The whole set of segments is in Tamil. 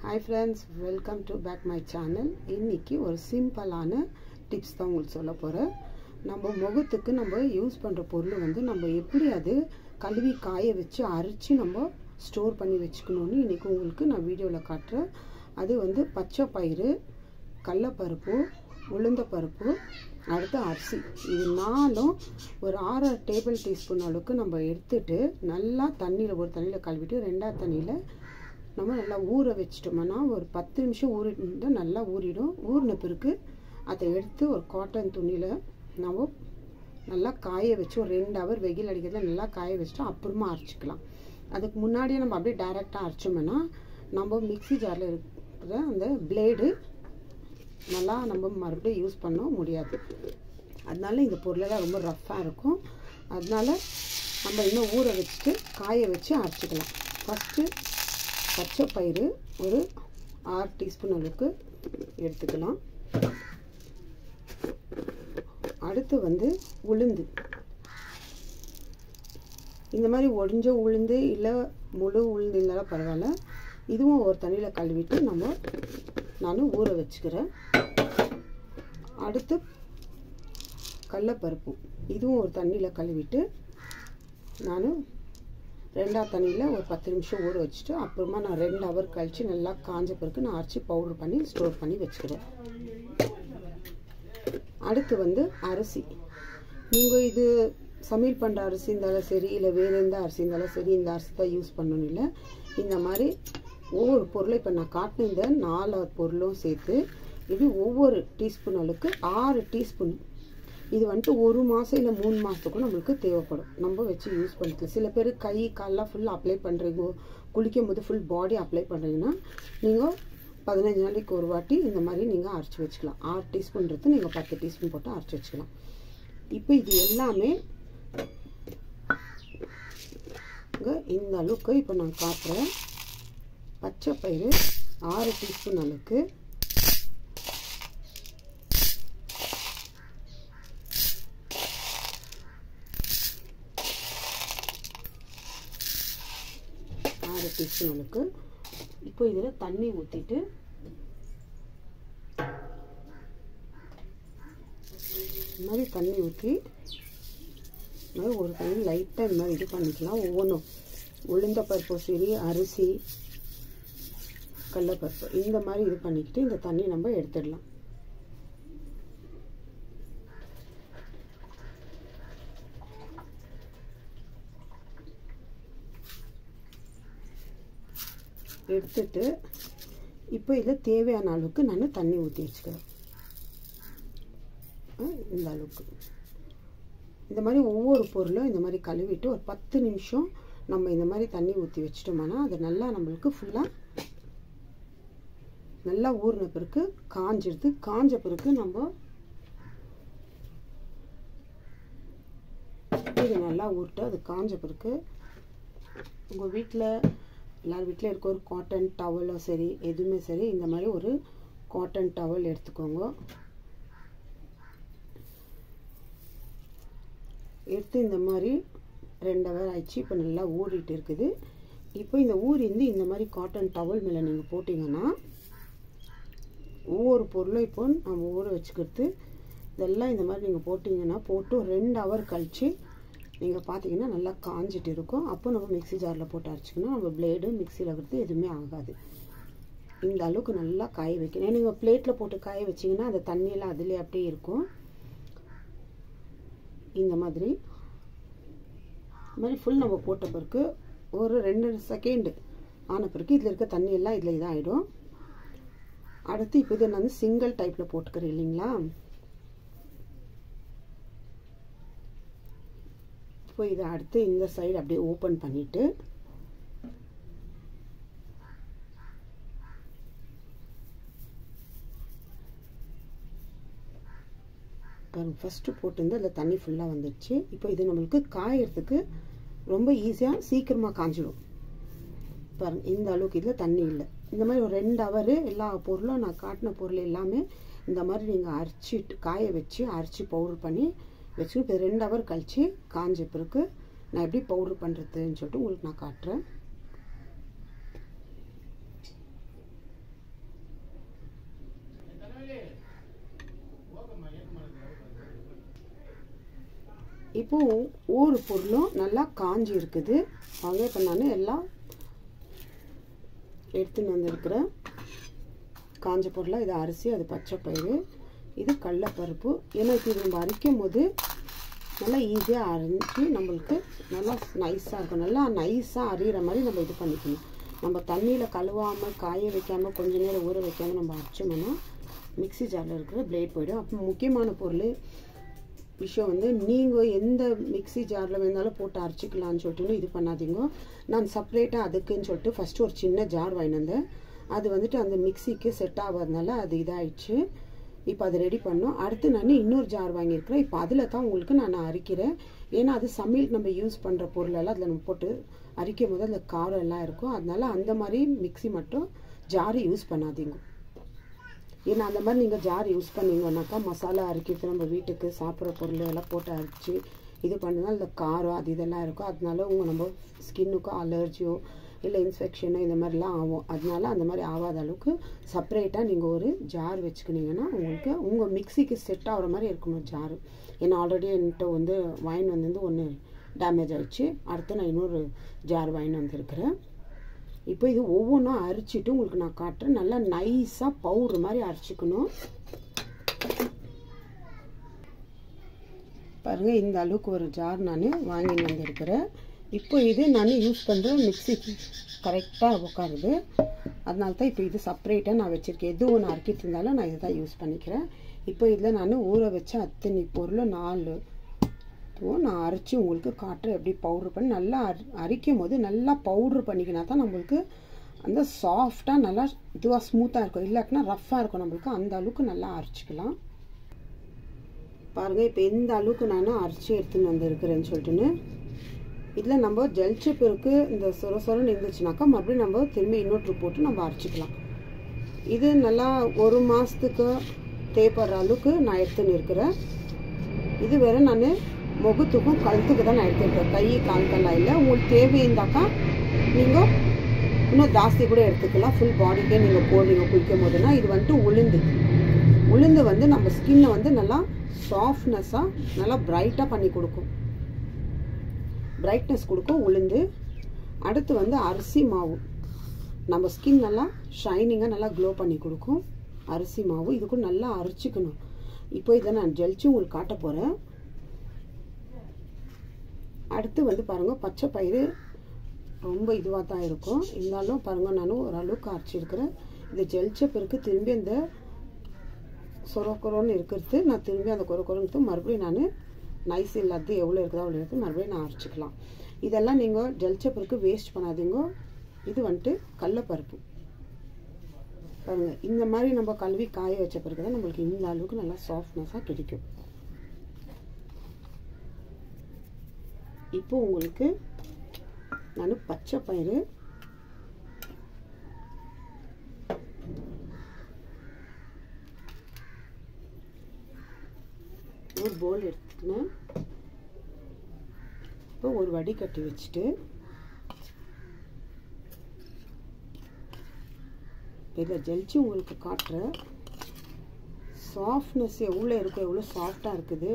Hi friends, welcome to back my channel. இன்னைக்கு ஒரு சிம்பிளான டிப்ஸ் தான் உங்களுக்கு சொல்ல போறேன். நம்ம முகத்துக்கு நம்ம யூஸ் பண்ற பொருள் வந்து நம்ம எப்படி அது கழுவி காய வச்சு அரைச்சு நம்ம ஸ்டோர் பண்ணி வெச்சுக்கணும்னு இன்னைக்கு உங்களுக்கு நான் வீடியோல காட்றேன். அது வந்து பச்சை பயிறு, கடலைப்பருப்பு, உளுந்த பருப்பு, அடுத்து அரிசி. இது நாலும் ஒரு 6 டேபிள் டீஸ்பூன் அளவுக்கு நம்ம எடுத்துட்டு நல்லா ஒரு தண்ணியில கழுவிட்டு ரெண்டாவது தண்ணியில நம்ம நல்லா ஊற வச்சிட்டோம்னா ஒரு 10 நிமிஷம் ஊறிட்டு நல்லா ஊறிடும். ஊறின பிறகு அதை எடுத்து ஒரு காட்டன் துணியில நம்ம நல்லா காய வச்சு ஒரு 2 ஹவர் வெயில் அடிக்கிறதுல நல்லா காய வச்சுட்டு அப்புறமா அரைச்சிக்கலாம். அதுக்கு முன்னாடியே நம்ம அப்படியே டைரக்டா அரைச்சோம்னா நம்ம மிக்ஸி ஜார்ல இருக்கிற அந்த பிளேடு நல்லா நம்ம மறுபடியும் யூஸ் பண்ண முடியாது. அதனால இந்த பொருளெல்லாம் ரொம்ப ரஃப்பாக இருக்கும். அதனால நம்ம இன்னும் ஊற வச்சுட்டு காய வச்சு அரைச்சிக்கலாம். ஃபஸ்ட்டு பச்சை பயிறு ஒரு 6 டீஸ்பூன் அளவுக்கு எடுத்துக்கலாம். அடுத்து வந்து உளுந்து, இந்த மாதிரி ஒடிஞ்ச உளுந்து இல்லை முழு உளுந்து இருந்தாலும் பரவாயில்ல. இதுவும் ஒரு தண்ணியில் கழுவிட்டு நான் ஊற வச்சுக்கிறேன். அடுத்து கடலைப்பருப்பு, இதுவும் ஒரு தண்ணியில் கழுவிட்டு நான் ரெண்டாவது தண்ணியில் ஒரு 10 நிமிஷம் ஊற வச்சுட்டு அப்புறமா நான் 2 ஹவர் கழித்து நல்லா காஞ்ச பிறகு நான் அரைச்சி பவுடர் பண்ணி ஸ்டோர் பண்ணி வச்சுக்கிறேன். அடுத்து வந்து அரிசி. நீங்கள் இது சமையல் பண்ணுற அரிசி இருந்தாலும் சரி, இல்லை வேறு எந்த அரிசி இருந்தாலும் சரி, இந்த அரிசி தான் யூஸ் பண்ணணும் இல்லை. இந்த மாதிரி ஒவ்வொரு பொருளும் இப்போ நான் காட்டின இந்த 4 பொருளும் சேர்த்து இது ஒவ்வொரு டீஸ்பூன் அளவுக்கு 6 டீஸ்பூன். இது வந்துட்டு 1 மாதம் இல்லை 3 மாதத்துக்கும் நம்மளுக்கு தேவைப்படும். நம்ம வச்சு யூஸ் பண்ணிக்கலாம். சில பேர் கை காலெலாம் ஃபுல்லாக அப்ளை பண்ணுறீங்க, குளிக்கும் போது ஃபுல் பாடி அப்ளை பண்ணுறீங்கன்னா நீங்கள் 15 நாளைக்கு ஒரு வாட்டி இந்த மாதிரி நீங்கள் அரைச்சி வச்சுக்கலாம். 6 டீஸ்பூன்றது நீங்கள் 10 டீஸ்பூன் போட்டு அரைச்சி வச்சுக்கலாம். இப்போ இது எல்லாமே இந்த அளவுக்கு இப்போ நான் காட்டுறேன். பச்சை பயிறு 6 டீஸ்பூன் அளவுக்கு, டீஸ்பூன் அளவுக்கு. இப்போ இதில் தண்ணி ஊற்றிட்டு இந்த மாதிரி தண்ணி ஊற்றி ஒரு தண்ணி லைட்டாக இந்த மாதிரி இது பண்ணிக்கலாம். ஒவ்வொன்றும் உளுந்த பருப்பு சரி, அரிசி, கடலைப்பருப்பு இந்த மாதிரி இது பண்ணிக்கிட்டு இந்த தண்ணி நம்ம எடுத்துடலாம். எடுத்துட்டு இப்போ இதில் தேவையான அளவுக்கு நான் தண்ணி ஊற்றி வச்சுக்கிறேன். இந்த அளவுக்கு இந்த மாதிரி ஒவ்வொரு பொருளும் இந்த மாதிரி கழுவிட்டு ஒரு 10 நிமிஷம் நம்ம இந்த மாதிரி தண்ணி ஊற்றி வச்சிட்டோம்னா அது நல்லா நம்மளுக்கு ஃபுல்லாக நல்லா ஊறின பிறகு காஞ்சிடுது. காஞ்ச பிறகு நம்ம இது நல்லா ஊறிட்டு அது காஞ்ச பிறகு உங்கள் வீட்டில் எல்லார் வீட்டில் இருக்க ஒரு காட்டன் டவலோ சரி, எதுவுமே சரி, இந்த மாதிரி ஒரு காட்டன் டவல் எடுத்துக்கோங்க. எடுத்து இந்த மாதிரி 2 ஹவர் ஆயிடுச்சு. இப்போ நல்லா ஊறிட்டு இருக்குது. இப்போ இந்த ஊறிந்து இந்த மாதிரி காட்டன் டவல் மேலே நீங்கள் போட்டிங்கன்னா ஒவ்வொரு பொருளும் இப்போ நம்ம ஊற வச்சுக்கிறது இதெல்லாம் இந்த மாதிரி நீங்கள் போட்டிங்கன்னா போட்டு 2 ஹவர் கழித்து நீங்கள் பார்த்தீங்கன்னா நல்லா காஞ்சிட்டு இருக்கும். அப்போ நம்ம மிக்ஸி ஜாரில் போட்டு அரைச்சிக்கணும். நம்ம பிளேடு மிக்ஸியில் இருக்கிறது எதுவுமே ஆகாது. இந்த அளவுக்கு நல்லா காய வைக்கணும். நீங்கள் பிளேட்டில் போட்டு காய வச்சிங்கன்னா அந்த தண்ணியெல்லாம் அதிலே அப்படியே இருக்கும். இந்த மாதிரி ஃபுல் நம்ம போட்ட பிறகு ஒரு 2 செகண்ட் ஆன பிறகு இதில் இருக்க தண்ணியெல்லாம் இதில் இதாகிடும். அடுத்து இப்போ இதை நான் சிங்கிள் டைப்பில் போட்டுக்கிறேன் இல்லைங்களா. இப்போ இதை அடுத்து இந்த சைடு அப்படியே ஓப்பன் பண்ணிட்டு ஃபஸ்ட்டு போட்டிருந்து அதில் தண்ணி ஃபுல்லாக வந்துடுச்சு. இப்போ இது நம்மளுக்கு காயறதுக்கு ரொம்ப ஈஸியாக சீக்கிரமாக காஞ்சிடும். பாருங்க, இந்த அளவுக்கு இதில் தண்ணி இல்லை. இந்த மாதிரி ஒரு 2 ஹவர் எல்லா பொருளும் நான் காட்டின பொருள் எல்லாமே இந்த மாதிரி நீங்கள் அரைச்சிட்டு காய வச்சு அரைச்சி பவுடர் பண்ணி வச்சு இப்போ 2 ஹவர் கழித்து காஞ்ச பிறகு நான் எப்படி பவுடர் பண்ணுறதுன்னு சொல்லிட்டு உங்களுக்கு நான் காட்டுறேன். இப்போ ஒவ்வொரு பொருளும் நல்லா காஞ்சி இருக்குது. வாங்க இப்போ நான் எல்லாம் எடுத்துன்னு வந்திருக்கிறேன். காஞ்ச பொருளாக இது அரிசி, அது பச்சை பயிறு, இது கடலைப்பருப்பு. ஏன்னா இப்போ இது நம்ம அரைக்கும் போது நல்லா ஈஸியாக அரைஞ்சி நம்மளுக்கு நல்லா நைஸாக இருக்கும். நல்லா நைஸாக அரிகிற மாதிரி நம்ம இது பண்ணிக்கணும். நம்ம தண்ணியில் கழுவாமல் காய வைக்காமல் கொஞ்ச நேரம் ஊற வைக்காமல் நம்ம அரைச்சோம்னா மிக்ஸி ஜாரில் இருக்கிற பிளேட் போயிடும். அப்போ முக்கியமான பொருள் விஷயம் வந்து நீங்கள் எந்த மிக்ஸி ஜாரில் வேணாலும் போட்டு அரைச்சிக்கலான்னு சொல்லிட்டு இது பண்ணாதீங்க. நான் செப்பரேட்டாக அதுக்குன்னு சொல்லிட்டு ஃபஸ்ட்டு ஒரு சின்ன ஜார் வாங்கிட்டு வந்தேன். அது வந்துட்டு அந்த மிக்ஸிக்கு செட் ஆகாதனால அது இதாகிடுச்சு. இப்போ அது ரெடி பண்ணோம். அடுத்து நான் இன்னொரு ஜார் வாங்கியிருக்கிறேன். இப்போ அதில் தான் உங்களுக்கு நான் அரைக்கிறேன். ஏன்னா அது சமையல் நம்ம யூஸ் பண்ணுற பொருளெல்லாம் அதில் நம்ம போட்டு அரைக்கும் போது அதில் காரம் எல்லாம் இருக்கும். அதனால அந்த மாதிரி மிக்ஸி மட்டும் ஜார் யூஸ் பண்ணாதீங்க. ஏன்னா அந்த மாதிரி நீங்கள் ஜார் யூஸ் பண்ணிங்கன்னாக்கா மசாலா அரைக்கிறது நம்ம வீட்டுக்கு சாப்பிட்ற பொருள் எல்லாம் போட்டு அரைச்சி இது பண்ணுறதுனால இந்த காரம் அது இதெல்லாம் இருக்கும். அதனால நம்ம ஸ்கின்னுக்கும் அலர்ஜியோ இல்லை இன்ஃபெக்ஷனோ இந்த மாதிரிலாம் ஆகும். அதனால அந்த மாதிரி ஆகாத அளவுக்கு செப்பரேட்டாக நீங்கள் ஒரு ஜார் வச்சுக்கினீங்கன்னா உங்களுக்கு உங்கள் மிக்ஸிக்கு செட் ஆகிற மாதிரி இருக்கணும் ஜாரு. ஏன்னா ஆல்ரெடி என்கிட்ட வந்து வாங்கிட்டு வந்து ஒன்று டேமேஜ் ஆகிடுச்சு. அடுத்து நான் இன்னொரு ஜார் வாங்கிட்டு வந்திருக்கிறேன். இப்போ இது ஒவ்வொன்றும் அரைச்சிட்டு உங்களுக்கு நான் காட்டுறேன். நல்லா நைஸாக பவுடர் மாதிரி அரைச்சிக்கணும். பாருங்கள், இந்த அளவுக்கு ஒரு ஜார் நான் வாங்கிட்டு வந்திருக்கிறேன். இப்போ இது நான் யூஸ் பண்ணுற மிக்ஸிக்கு கரெக்டாக உட்காருது. அதனால தான் இப்போ இது செப்பரேட்டாக நான் வச்சுருக்கேன். எது ஒன்று அரைக்கிட்டு இருந்தாலும் நான் இதை தான் யூஸ் பண்ணிக்கிறேன். இப்போ இதில் நான் ஊற வச்ச அத்தனை பொருளும் 4 நான் அரைச்சி உங்களுக்கு காட்டுறேன் எப்படி பவுட்ரு பண்ணி நல்லா அரைக்கும் போது நல்லா பவுட்ரு பண்ணிக்கினா தான் நம்மளுக்கு அந்த சாஃப்டாக நல்லா இதுவாக ஸ்மூத்தாக இருக்கும். இல்லாட்டினா ரஃப்பாக இருக்கும் நம்மளுக்கு. அந்த அளவுக்கு நல்லா அரைச்சிக்கலாம். பாருங்கள், இப்போ எந்த அளவுக்கு நான் அரைச்சி எடுத்துன்னு வந்துருக்கிறேன்னு சொல்லிட்டுன்னு இதில் நம்ம ஜல்சிப்பிற்கு இந்த சொரன்னு இருந்துச்சுனாக்கா மறுபடியும் நம்ம திரும்பி இன்னொரு போட்டு நம்ம அரைச்சிக்கலாம். இது நல்லா 1 மாதத்துக்கு தேவைப்படுற அளவுக்கு நான் எடுத்துன்னு இருக்கிறேன். இது வேறு நான் முகத்துக்கும் கழுத்துக்கு தான் நான் எடுத்துருக்கேன். கை கால்கெல்லாம் இல்லை. உங்களுக்கு தேவையிருந்தாக்கா நீங்கள் இன்னும் ஜாஸ்தி கூட எடுத்துக்கலாம். ஃபுல் பாடிக்கே நீங்கள் போடுறீங்க குளிக்கும் போதுன்னா. இது வந்துட்டு உளுந்து வந்து நம்ம ஸ்கின்னை வந்து நல்லா சாஃப்ட்னஸாக நல்லா பிரைட்டாக பண்ணி கொடுக்கும். பிரைட்னஸ் கொடுக்கும் உளுந்து. அடுத்து வந்து அரிசி மாவு நம்ம ஸ்கின் நல்லா ஷைனிங்காக நல்லா க்ளோ பண்ணி கொடுக்கும். அரிசி மாவு இதுக்கும் நல்லா அரைச்சிக்கணும். இப்போ இதை நான் ஜெலிச்சு உங்களுக்கு காட்ட போகிறேன். அடுத்து வந்து பாருங்கள், பச்சை பயிறு ரொம்ப இதுவாக தான் இருக்கும். இருந்தாலும் பாருங்கள், நான் ஓரளவுக்கு அரைச்சிருக்கிறேன். இதை ஜெலிச்ச பிறகு திரும்பி அந்த சொரக்குறோன்னு இருக்கிறது நான் திரும்பி அந்த குறக்குறோன்னு மறுபடியும் நான் நைஸ் இல்லாது எவ்வளோ இருக்குதோ அவ்வளோ எடுத்து மறுபடியும் நான் அரைச்சிக்கலாம். இதெல்லாம் நீங்கள் ஜலிச்ச பிறகு வேஸ்ட் பண்ணாதீங்க. இது வந்துட்டு கடலைப்பருப்பு பாருங்கள். இந்த மாதிரி நம்ம கழுவி காய வச்ச பிறகு தான் நம்மளுக்கு இந்த அளவுக்கு நல்லா சாஃப்ட்னஸாக கிடைக்கும். இப்போ உங்களுக்கு நான் பச்சை பயிறு ஒரு போல் எடுத்துக்கினேன். இப்போ ஒரு வடிகட்டி வச்சுட்டு இதில் ஜெலிச்சு உங்களுக்கு காட்டுற சாஃப்ட்னஸ் எவ்வளோ இருக்கும், எவ்வளோ சாஃப்டாக இருக்குது.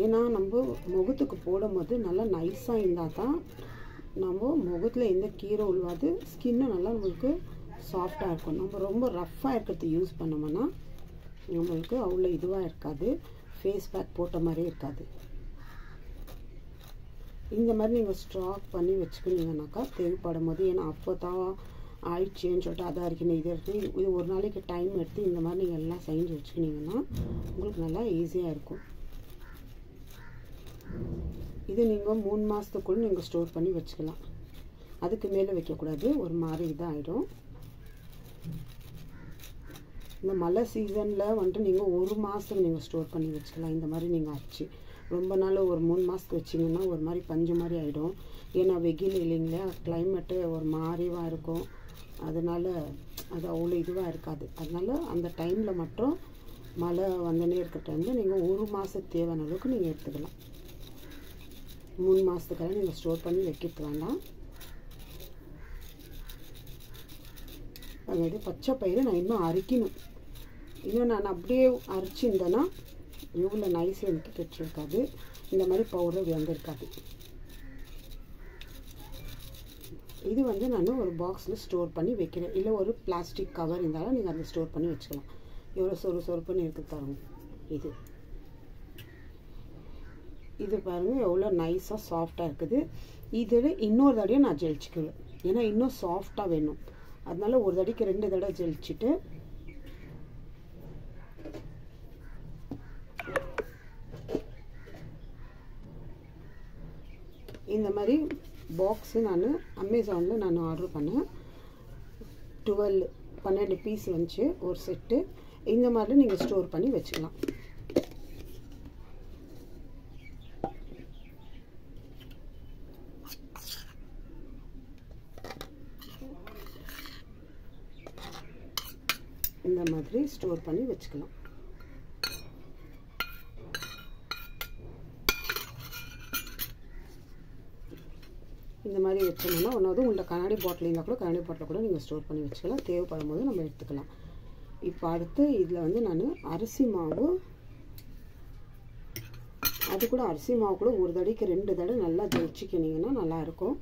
ஏன்னா நம்ம முகத்துக்கு போடும்போது நல்லா நைஸாக இருந்தால் தான் நம்ம முகத்தில் எந்த கீரை உள்வாது, ஸ்கின்னும் நல்லா நம்மளுக்கு சாஃப்டாக இருக்கும். நம்ம ரொம்ப ரஃப்பாக இருக்கிறது யூஸ் பண்ணோம்னா நம்மளுக்கு அவ்வளோ இதுவாக இருக்காது. ஃபேஸ் பேக் போட்ட மாதிரியே இருக்காது. இந்த மாதிரி நீங்கள் ஸ்டாக் பண்ணி வச்சுக்கினீங்கன்னாக்கா தேவைப்படும் போது, ஏன்னா அப்போ தான் ஆயிடுச்சுன்னு சொல்லிட்டு அதை அரைக்கணும் இது இருக்குது, இது ஒரு நாளைக்கு டைம் எடுத்து இந்த மாதிரி நீங்கள் எல்லாம் செஞ்சு வச்சுக்கினீங்கன்னா உங்களுக்கு நல்லா ஈஸியாக இருக்கும். இது நீங்கள் 3 மாதத்துக்குள்ள நீங்கள் ஸ்டோர் பண்ணி வச்சுக்கலாம். அதுக்கு மேலே வைக்கக்கூடாது, ஒரு மாதிரி இதாகிடும். இந்த மழை சீசனில் வந்துட்டு நீங்கள் 1 மாதத்துக்கு நீங்கள் ஸ்டோர் பண்ணி வச்சுக்கலாம். இந்த மாதிரி நீங்கள் அரைச்சி ரொம்ப நாள் ஒரு 3 மாதத்துக்கு வச்சிங்கன்னா ஒரு மாதிரி பஞ்சு மாதிரி ஆகிடும். ஏன்னா வெயில் இல்லைங்களா, கிளைமேட்டு ஒரு மாதிரிவாக இருக்கும். அதனால் அது அவ்வளோ இதுவாக இருக்காது. அதனால் அந்த டைமில் மட்டும் மழை வந்துனே இருக்கிற டைமில் நீங்கள் 1 மாதத்துக்கு தேவையான அளவுக்கு நீங்கள் எடுத்துக்கலாம். 3 மாதத்துக்கெல்லாம் நீங்கள் ஸ்டோர் பண்ணி வைக்கிறது வேண்டாம். பாருங்கள், இது பச்சை பயிறு நான் இன்னும் அரைக்கணும். இன்னும் நான் அப்படியே அரைச்சிருந்தேன்னா இவ்வளோ நைஸாக எனக்கு கெட்டிருக்காது, இந்த மாதிரி பவுடர் வந்திருக்காது. இது வந்து நான் ஒரு பாக்ஸில் ஸ்டோர் பண்ணி வைக்கிறேன். இல்லை ஒரு பிளாஸ்டிக் கவர் இருந்தாலும் நீங்கள் அதில் ஸ்டோர் பண்ணி வச்சுக்கலாம். எவ்வளோ சொறுன்னு இருக்குது பாருங்கள். இது பாருங்கள் எவ்வளோ நைஸாக சாஃப்டாக இருக்குது. இதில் இன்னொரு தடவையும் நான் ஜெயிச்சுக்குவேன், ஏன்னா இன்னும் சாஃப்டாக வேணும். அதனால ஒரு தடவைக்கு 2 தடவை ஜெயிச்சுட்டு இந்த மாதிரி பாக்ஸு நான் அமேசானில் நான் ஆர்டர் பண்ணேன். 12 பீஸ் வந்துச்சு ஒரு செட்டு. இந்த மாதிரி நீங்கள் ஸ்டோர் பண்ணி வச்சுக்கலாம். இந்த மாதிரி ஸ்டோர் பண்ணி வச்சுக்கலாம். இந்த மாதிரி வச்சோம்னா ஒன்றாவது உள்ள கண்ணாடி பாட்டில் இருந்தால் கூட கண்ணாடி பாட்டில் கூட நீங்கள் ஸ்டோர் பண்ணி வச்சுக்கலாம். தேவைப்படும் போது நம்ம எடுத்துக்கலாம். இப்போ அடுத்து இதில் வந்து நான் அரிசி மாவு, அது கூட அரிசி மாவு கூட ஒரு தடவைக்கு 2 தடவை நல்லா ஜெயிச்சிக்கினீங்கன்னா நல்லாயிருக்கும்.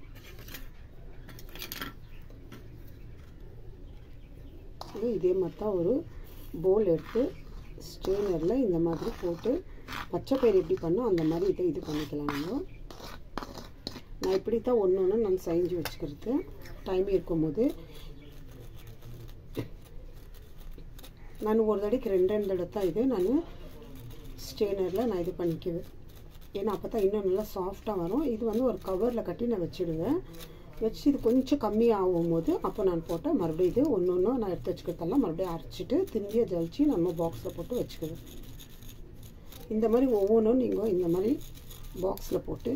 இதே மாதிரி தான் ஒரு போல் எடுத்து ஸ்ட்ரெயினரில் இந்த மாதிரி போட்டு பச்சை பயிறு எப்படி பண்ணோம் அந்த மாதிரி இது பண்ணிக்கலாம். நான் இப்படி தான் ஒன்று நான் செஞ்சு வச்சுக்கிறது டைம் இருக்கும்போது. நான் ஒரு தடவைக்கு 2 தடவை தான் இது நான் ஸ்ட்ரெயினரில் நான் இது பண்ணிக்குவேன். ஏன்னா அப்போ தான் இன்னும் நல்லா சாஃப்டாக வரும். இது வந்து ஒரு கவரில் கட்டி நான் வச்சுடுவேன். வச்சு இது கொஞ்சம் கம்மியாகும் போது அப்போ நான் போட்டால் மறுபடியும் இது ஒன்று நான் எடுத்து வச்சுக்கிறதெல்லாம் மறுபடியும் அரைச்சிட்டு திரும்பியாக ஜலிச்சு நம்ம பாக்ஸில் போட்டு வச்சுக்குவேன். இந்த மாதிரி ஒவ்வொன்றும் நீங்கள் இந்த மாதிரி பாக்ஸில் போட்டு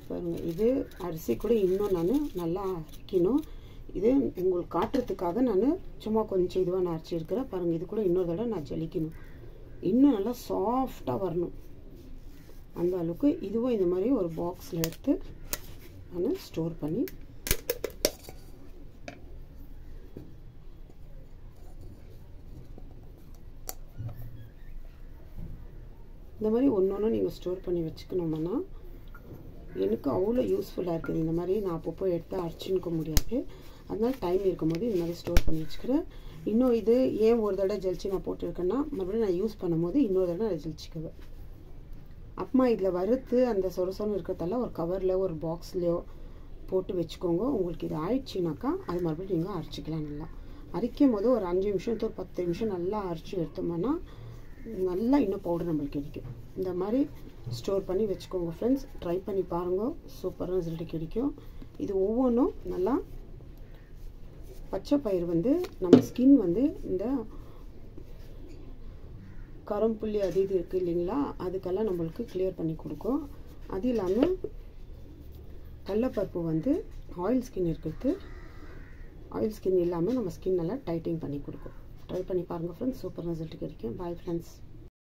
பாருங்கள். இது அரிசி கூட இன்னும் நான் நல்லா அரைக்கணும். இது உங்களுக்கு காட்டுறதுக்காக நான் சும்மா கொஞ்சம் இதுவாக நான் அரைச்சிருக்கிறேன். பாருங்கள், இது கூட இன்னொரு தடவை நான் ஜலிக்கணும். இன்னும் நல்லா சாஃப்டாக வரணும் அந்த அளவுக்கு. இதுவும் இந்த மாதிரி ஒரு பாக்ஸில் எடுத்து நான் ஸ்டோர் பண்ணி இந்த மாதிரி ஒன்று நீங்கள் ஸ்டோர் பண்ணி வச்சுக்கணும்னா எனக்கு அவ்வளோ யூஸ்ஃபுல்லாக இருக்குது. இந்த மாதிரி நான் அப்பப்போ எடுத்து அரைச்சின்னுக்க முடியாது. அதனால டைம் இருக்கும்போது இந்த மாதிரி ஸ்டோர் பண்ணி வச்சுக்கிறேன். இன்னும் இது ஏன் ஒரு தடவை ஜலிச்சு நான் போட்டிருக்கேன்னா மறுபடியும் நான் யூஸ் பண்ணும்போது இன்னொரு தடவை நான் ஜலிச்சுக்குவேன். அப்புறமா இதில் வறுத்து அந்த சொரசொன்னு இருக்கிறதெல்லாம் ஒரு கவரில் ஒரு பாக்ஸ்லையோ போட்டு வச்சுக்கோங்க. உங்களுக்கு இது ஆயிடுச்சுனாக்கா அது மறுபடியும் நீங்கள் அரைச்சிக்கலாம். நல்லா அரைக்கும் போது ஒரு 5 நிமிஷம் to 10 நிமிஷம் நல்லா அரைச்சி எடுத்தோம்னா நல்லா இன்னும் பவுடர் நம்மளுக்கு கிடைக்கும். இந்த மாதிரி ஸ்டோர் பண்ணி வச்சுக்கோங்க ஃப்ரெண்ட்ஸ். ட்ரை பண்ணி பாருங்கள், சூப்பராக ரிசல்ட் கிடைக்கும். இது ஒவ்வொன்றும் நல்லா பச்சை பயிர் வந்து நம்ம ஸ்கின் வந்து இந்த கரும்புள்ளி அது இது இருக்குது இல்லைங்களா, அதுக்கெல்லாம் நம்மளுக்கு கிளியர் பண்ணி கொடுக்கும். அது இல்லாமல் கடலைப்பருப்பு வந்து ஆயில் ஸ்கின் இருக்கிறது, ஆயில் ஸ்கின் இல்லாமல் நம்ம ஸ்கின் நல்லா டைட்டிங் பண்ணி கொடுக்கும். ட்ரை பண்ணி பாருங்கள் ஃப்ரெண்ட்ஸ், சூப்பர் ரிசல்ட் கிடைக்கும். Bye friends.